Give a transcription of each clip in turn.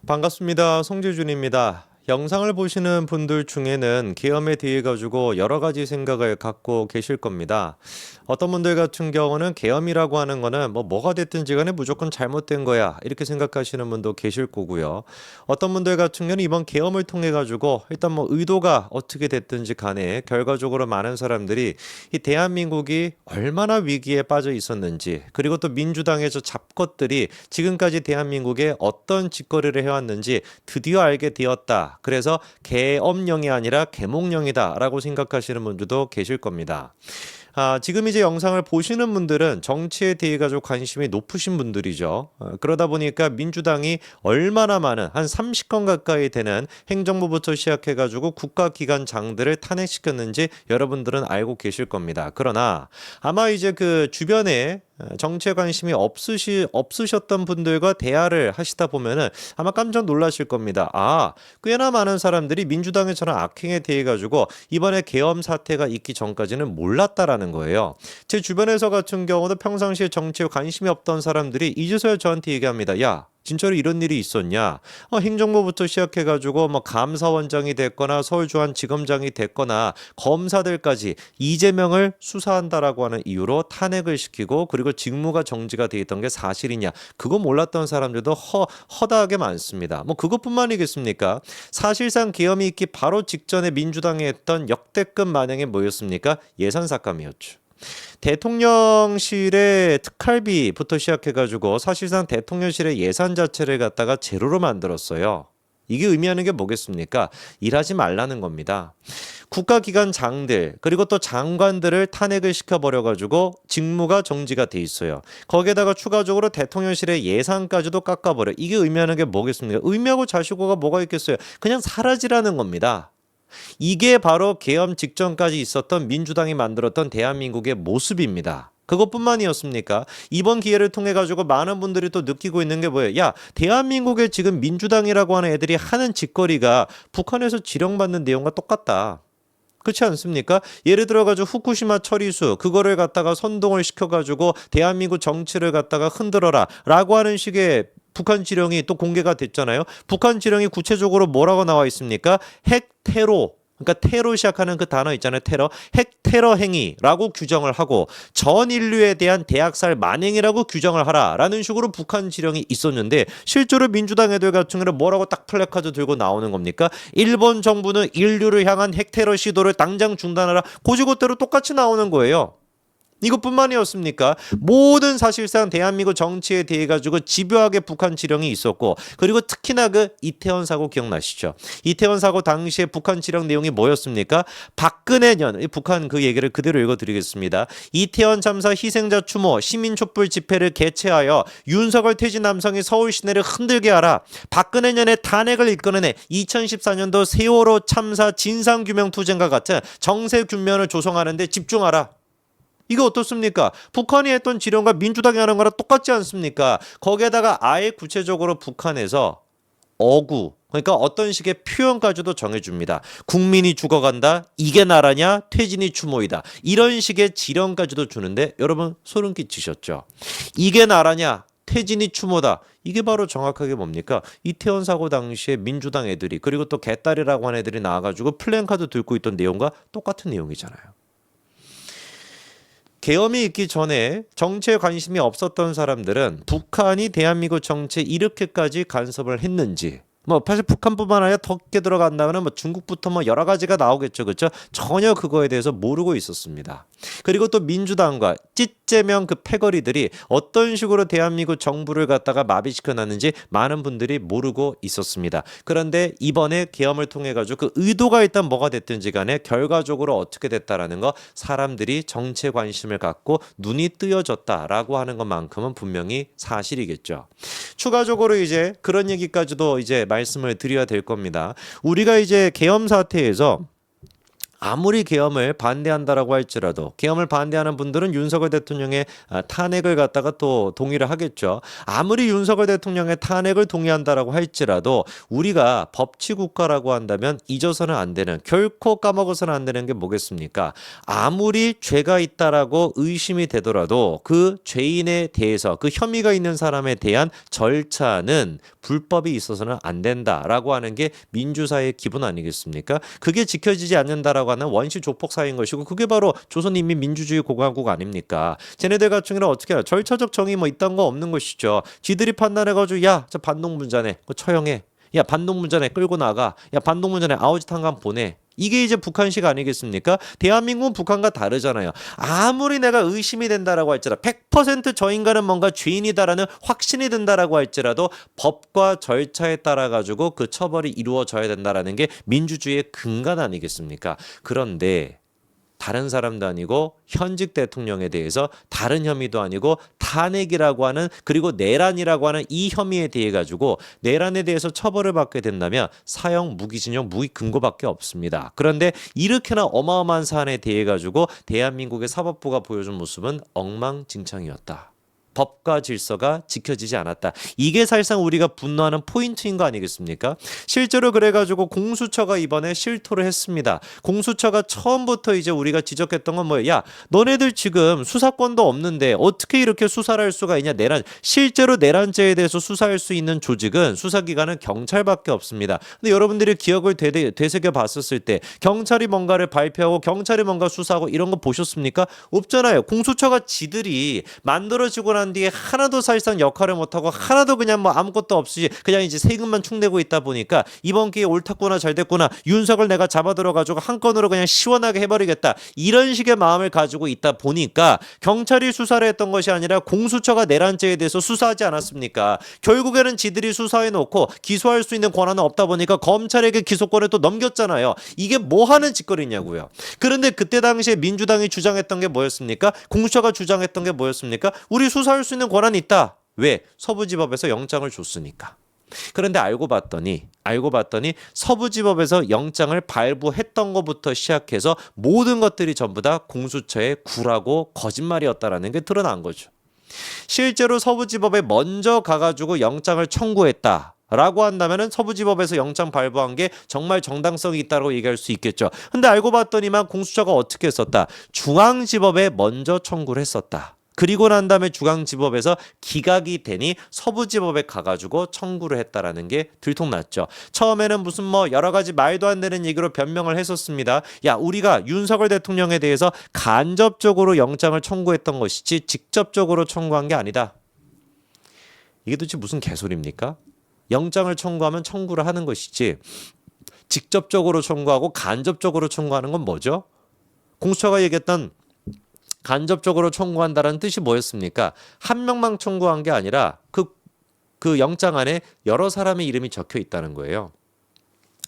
반갑습니다. 송재준입니다. 영상을 보시는 분들 중에는 계엄에 대해 가지고 여러 가지 생각을 갖고 계실 겁니다. 어떤 분들 같은 경우는 계엄이라고 하는 거는 뭐가 됐든지 간에 무조건 잘못된 거야 이렇게 생각하시는 분도 계실 거고요. 어떤 분들 같은 경우는 이번 계엄을 통해 가지고 일단 의도가 어떻게 됐든지 간에 결과적으로 많은 사람들이 이 대한민국이 얼마나 위기에 빠져 있었는지, 그리고 또 민주당의 저 잡것들이 지금까지 대한민국에 어떤 짓거리를 해왔는지 드디어 알게 되었다. 그래서 계엄령이 아니라 계몽령이다라고 생각하시는 분들도 계실 겁니다. 지금 이제 영상을 보시는 분들은 정치에 대해 가지고 관심이 높으신 분들이죠. 그러다 보니까 민주당이 얼마나 많은 한 30건 가까이 되는 행정부부터 시작해 가지고 국가기관장들을 탄핵시켰는지 여러분들은 알고 계실 겁니다. 그러나 아마 이제 그 주변에 정치에 관심이 없으셨던 분들과 대화를 하시다 보면은 아마 깜짝 놀라실 겁니다. 꽤나 많은 사람들이 민주당의 저런 악행에 대해 가지고 이번에 계엄 사태가 있기 전까지는 몰랐다라는 거예요. 제 주변에서 같은 경우도 평상시에 정치에 관심이 없던 사람들이 이제서야 저한테 얘기합니다. 야, 진짜로 이런 일이 있었냐? 행정부부터 시작해가지고 감사원장이 됐거나 서울중앙지검장이 됐거나 검사들까지 이재명을 수사한다라고 하는 이유로 탄핵을 시키고, 그리고 직무가 정지가 돼 있던 게 사실이냐? 그거 몰랐던 사람들도 허다하게 많습니다. 그것뿐만이겠습니까? 사실상 계엄이 있기 바로 직전에 민주당이 했던 역대급 만행이 뭐였습니까? 예산 삭감이었죠. 대통령실의 특활비부터 시작해가지고 사실상 대통령실의 예산 자체를 갖다가 제로로 만들었어요. 이게 의미하는 게 뭐겠습니까? 일하지 말라는 겁니다. 국가기관장들 그리고 또 장관들을 탄핵을 시켜버려가지고 직무가 정지가 돼 있어요. 거기에다가 추가적으로 대통령실의 예산까지도 깎아버려. 이게 의미하는 게 뭐겠습니까? 의미하고 자시고가 뭐가 있겠어요? 그냥 사라지라는 겁니다. 이게 바로 계엄 직전까지 있었던 민주당이 만들었던 대한민국의 모습입니다. 그것뿐만이었습니까? 이번 기회를 통해 가지고 많은 분들이 또 느끼고 있는 게 뭐예요? 야, 대한민국에 지금 민주당이라고 하는 애들이 하는 짓거리가 북한에서 지령받는 내용과 똑같다. 그렇지 않습니까? 예를 들어가지고 후쿠시마 처리수 그거를 갖다가 선동을 시켜가지고 대한민국 정치를 갖다가 흔들어라 라고 하는 식의 북한 지령이 또 공개가 됐잖아요. 북한 지령이 구체적으로 뭐라고 나와 있습니까? 핵테로, 그러니까 테로 시작하는 그 단어 있잖아요. 테러, 핵테러 행위라고 규정을 하고 전 인류에 대한 대학살 만행이라고 규정을 하라라는 식으로 북한 지령이 있었는데, 실제로 민주당 애들 같은 경우는 뭐라고 딱 플래카드 들고 나오는 겁니까? 일본 정부는 인류를 향한 핵테러 시도를 당장 중단하라. 고지고대로 똑같이 나오는 거예요. 이것뿐만이었습니까? 모든 사실상 대한민국 정치에 대해 가지고 집요하게 북한 지령이 있었고, 그리고 특히나 그 이태원 사고 기억나시죠? 이태원 사고 당시에 북한 지령 내용이 뭐였습니까? 박근혜 년, 북한 그 얘기를 그대로 읽어드리겠습니다. 이태원 참사 희생자 추모 시민 촛불 집회를 개최하여 윤석열 퇴진 남성이 서울 시내를 흔들게 하라. 박근혜 년의 탄핵을 이끌어내 2014년도 세월호 참사 진상규명투쟁과 같은 정세균면을 조성하는 데 집중하라. 이거 어떻습니까? 북한이 했던 지령과 민주당이 하는 거랑 똑같지 않습니까? 거기에다가 아예 구체적으로 북한에서 어구, 그러니까 어떤 식의 표현까지도 정해줍니다. 국민이 죽어간다, 이게 나라냐, 퇴진이 추모이다, 이런 식의 지령까지도 주는데 여러분 소름 끼치셨죠? 이게 나라냐, 퇴진이 추모다, 이게 바로 정확하게 뭡니까? 이태원 사고 당시에 민주당 애들이, 그리고 또 개딸이라고 하는 애들이 나와가지고 플랜카드 들고 있던 내용과 똑같은 내용이잖아요. 계엄이 있기 전에 정치에 관심이 없었던 사람들은 북한이 대한민국 정치에 이렇게까지 간섭을 했는지, 사실 북한뿐만 아니라 더 깊게 들어간다면 중국부터 여러 가지가 나오겠죠, 그렇죠? 전혀 그거에 대해서 모르고 있었습니다. 그리고 또 민주당과 찌째명 그 패거리들이 어떤 식으로 대한민국 정부를 갖다가 마비시켜놨는지 많은 분들이 모르고 있었습니다. 그런데 이번에 계엄을 통해 가지고 그 의도가 일단 뭐가 됐든지 간에 결과적으로 어떻게 됐다라는 거, 사람들이 정치에 관심을 갖고 눈이 뜨여졌다라고 하는 것만큼은 분명히 사실이겠죠. 추가적으로 이제 그런 얘기까지도 이제 말씀을 드려야 될 겁니다. 우리가 이제 계엄 사태에서 아무리 계엄을 반대한다라고 할지라도 계엄을 반대하는 분들은 윤석열 대통령의 탄핵을 갖다가 또 동의를 하겠죠. 아무리 윤석열 대통령의 탄핵을 동의한다라고 할지라도 우리가 법치국가라고 한다면 잊어서는 안 되는, 결코 까먹어서는 안 되는 게 뭐겠습니까? 아무리 죄가 있다라고 의심이 되더라도 그 죄인에 대해서, 그 혐의가 있는 사람에 대한 절차는 불법이 있어서는 안 된다라고 하는 게 민주사회의 기본 아니겠습니까? 그게 지켜지지 않는다라고 하는 원시 조폭 사회인 것이고, 그게 바로 조선인민민주주의 공화국 아닙니까? 쟤네들 같은 경우는 어떻게 해요? 절차적 정의 뭐 이딴 거 없는 것이죠. 지들이 판단해가지고 야, 저 반동문자네, 그거 처형해. 야, 반동문자네 끌고 나가. 야, 반동문자네 아우지 탄감 보내. 이게 이제 북한식 아니겠습니까? 대한민국은 북한과 다르잖아요. 아무리 내가 의심이 된다라고 할지라도 100%저 인간은 뭔가 죄인이다라는 확신이 든다라고 할지라도 법과 절차에 따라 가지고 그 처벌이 이루어져야 된다라는 게 민주주의의 근간 아니겠습니까? 그런데 다른 사람도 아니고 현직 대통령에 대해서 다른 혐의도 아니고 탄핵이라고 하는, 그리고 내란이라고 하는 이 혐의에 대해 가지고 내란에 대해서 처벌을 받게 된다면 사형, 무기징역, 무기 근고밖에 없습니다. 그런데 이렇게나 어마어마한 사안에 대해 가지고 대한민국의 사법부가 보여준 모습은 엉망진창이었다. 법과 질서가 지켜지지 않았다. 이게 사실상 우리가 분노하는 포인트인 거 아니겠습니까? 실제로 그래가지고 공수처가 이번에 실토를 했습니다. 공수처가 처음부터 이제 우리가 지적했던 건 뭐예요? 야, 너네들 지금 수사권도 없는데 어떻게 이렇게 수사를 할 수가 있냐? 실제로 내란죄에 대해서 수사할 수 있는 조직은, 수사기관은 경찰밖에 없습니다. 근데 여러분들이 기억을 되새겨 봤었을 때 경찰이 뭔가를 발표하고 경찰이 뭔가 수사하고 이런 거 보셨습니까? 없잖아요. 공수처가 지들이 만들어지고 난 뒤에 하나도 사실상 역할을 못하고 하나도 그냥 뭐 아무것도 없이 그냥 이제 세금만 충내고 있다 보니까 이번 기회에 옳았구나, 잘 됐구나, 윤석을 내가 잡아들어가지고 한 건으로 그냥 시원하게 해버리겠다, 이런 식의 마음을 가지고 있다 보니까 경찰이 수사를 했던 것이 아니라 공수처가 내란죄에 대해서 수사하지 않았습니까? 결국에는 지들이 수사해놓고 기소할 수 있는 권한은 없다 보니까 검찰에게 기소권을 또 넘겼잖아요. 이게 뭐 하는 짓거리냐고요. 그런데 그때 당시에 민주당이 주장했던 게 뭐였습니까? 공수처가 주장했던 게 뭐였습니까? 우리 수사할 수 있는 권한이 있다. 왜? 서부지법에서 영장을 줬으니까. 그런데 알고 봤더니 서부지법에서 영장을 발부했던 것부터 시작해서 모든 것들이 전부 다 공수처의 구라고 거짓말이었다라는 게 드러난 거죠. 실제로 서부지법에 먼저 가가지고 영장을 청구했다 라고 한다면은 서부지법에서 영장 발부한 게 정말 정당성이 있다고 얘기할 수 있겠죠. 근데 알고 봤더니만 공수처가 어떻게 했었다? 중앙지법에 먼저 청구를 했었다. 그리고 난 다음에 중앙지법에서 기각이 되니 서부지법에 가가지고 청구를 했다라는 게 들통났죠. 처음에는 무슨 뭐 여러 가지 말도 안 되는 얘기로 변명을 했었습니다. 야, 우리가 윤석열 대통령에 대해서 간접적으로 영장을 청구했던 것이지 직접적으로 청구한 게 아니다. 이게 도대체 무슨 개소리입니까? 영장을 청구하면 청구를 하는 것이지 직접적으로 청구하고 간접적으로 청구하는 건 뭐죠? 공수처가 얘기했던 간접적으로 청구한다는 뜻이 뭐였습니까? 한 명만 청구한 게 아니라 그 영장 안에 여러 사람의 이름이 적혀 있다는 거예요.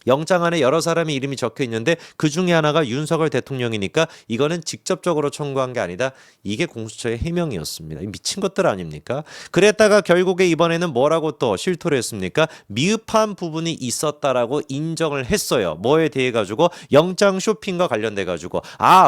영장 안에 여러 사람의 이름이 적혀 있는데 그 중에 하나가 윤석열 대통령이니까 이거는 직접적으로 청구한 게 아니다. 이게 공수처의 해명이었습니다. 미친 것들 아닙니까? 그랬다가 결국에 이번에는 뭐라고 또 실토를 했습니까? 미흡한 부분이 있었다라고 인정을 했어요. 뭐에 대해 가지고? 영장 쇼핑과 관련돼 가지고.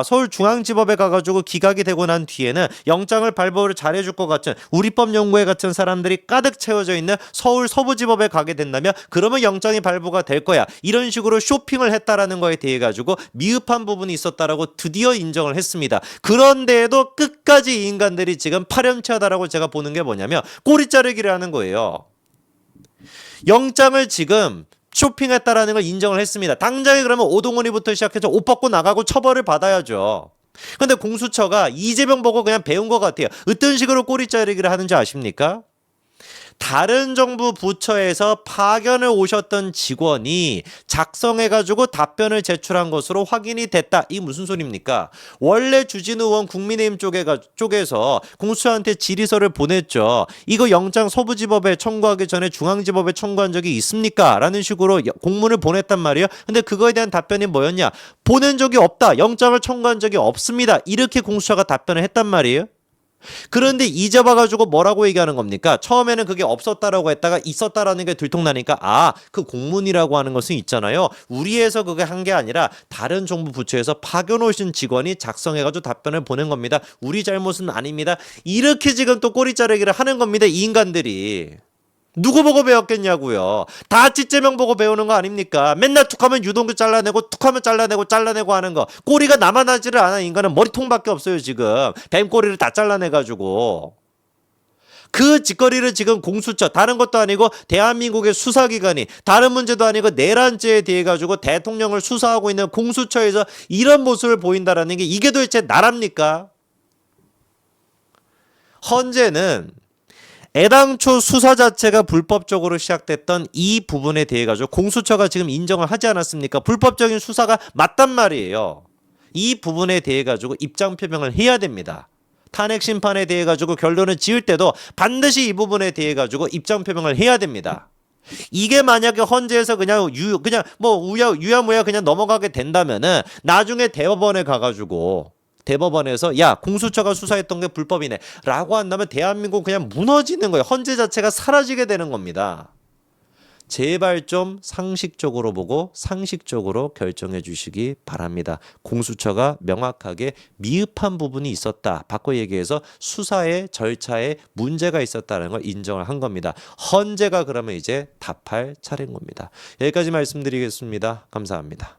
서울중앙지법에 가가지고 기각이 되고 난 뒤에는 영장을 발부를 잘해줄 것 같은 우리법연구회 같은 사람들이 가득 채워져 있는 서울 서부지법에 가게 된다면 그러면 영장이 발부가 될 거야. 이런 식으로 쇼핑을 했다라는 거에 대해 가지고 미흡한 부분이 있었다라고 드디어 인정을 했습니다. 그런데도 끝까지 이 인간들이 지금 파렴치하다라고 제가 보는 게 뭐냐면 꼬리 자르기를 하는 거예요. 영장을 지금 쇼핑했다라는 걸 인정을 했습니다. 당장에 그러면 오동훈이부터 시작해서 옷 벗고 나가고 처벌을 받아야죠. 근데 공수처가 이재명 보고 그냥 배운 것 같아요. 어떤 식으로 꼬리 자르기를 하는지 아십니까? 다른 정부 부처에서 파견을 오셨던 직원이 작성해가지고 답변을 제출한 것으로 확인이 됐다. 이게 무슨 소리입니까? 원래 주진우 의원 국민의힘 쪽에서 공수처한테 질의서를 보냈죠. 이거 영장 서부지법에 청구하기 전에 중앙지법에 청구한 적이 있습니까? 라는 식으로 공문을 보냈단 말이에요. 근데 그거에 대한 답변이 뭐였냐? 보낸 적이 없다. 영장을 청구한 적이 없습니다. 이렇게 공수처가 답변을 했단 말이에요. 그런데 이제 봐가지고 뭐라고 얘기하는 겁니까? 처음에는 그게 없었다라고 했다가 있었다라는 게 들통나니까 그 공문이라고 하는 것은 있잖아요. 우리에서 그게 한 게 아니라 다른 정부 부처에서 파견오신 직원이 작성해가지고 답변을 보낸 겁니다. 우리 잘못은 아닙니다. 이렇게 지금 또 꼬리 자르기를 하는 겁니다. 이 인간들이. 누구 보고 배웠겠냐고요. 다 찌째명 보고 배우는 거 아닙니까? 맨날 툭하면 유동규 잘라내고 툭하면 잘라내고 하는 거. 꼬리가 남아나지를 않아. 인간은 머리통밖에 없어요 지금. 뱀꼬리를 다 잘라내가지고. 그 짓거리를 지금 공수처 다른 것도 아니고 대한민국의 수사기관이 다른 문제도 아니고 내란죄에 대해 가지고 대통령을 수사하고 있는 공수처에서 이런 모습을 보인다라는 게 이게 도대체 나랍니까? 헌재는 애당초 수사 자체가 불법적으로 시작됐던 이 부분에 대해 가지고 공수처가 지금 인정을 하지 않았습니까? 불법적인 수사가 맞단 말이에요. 이 부분에 대해 가지고 입장 표명을 해야 됩니다. 탄핵 심판에 대해 가지고 결론을 지을 때도 반드시 이 부분에 대해 가지고 입장 표명을 해야 됩니다. 이게 만약에 헌재에서 그냥 뭐 유야무야 그냥 넘어가게 된다면은 나중에 대법원에 가가지고 대법원에서 야 공수처가 수사했던 게 불법이네 라고 한다면 대한민국 그냥 무너지는 거예요. 헌재 자체가 사라지게 되는 겁니다. 제발 좀 상식적으로 보고 상식적으로 결정해 주시기 바랍니다. 공수처가 명확하게 미흡한 부분이 있었다. 바꿔 얘기해서 수사의 절차에 문제가 있었다는 걸 인정을 한 겁니다. 헌재가 그러면 이제 답할 차례인 겁니다. 여기까지 말씀드리겠습니다. 감사합니다.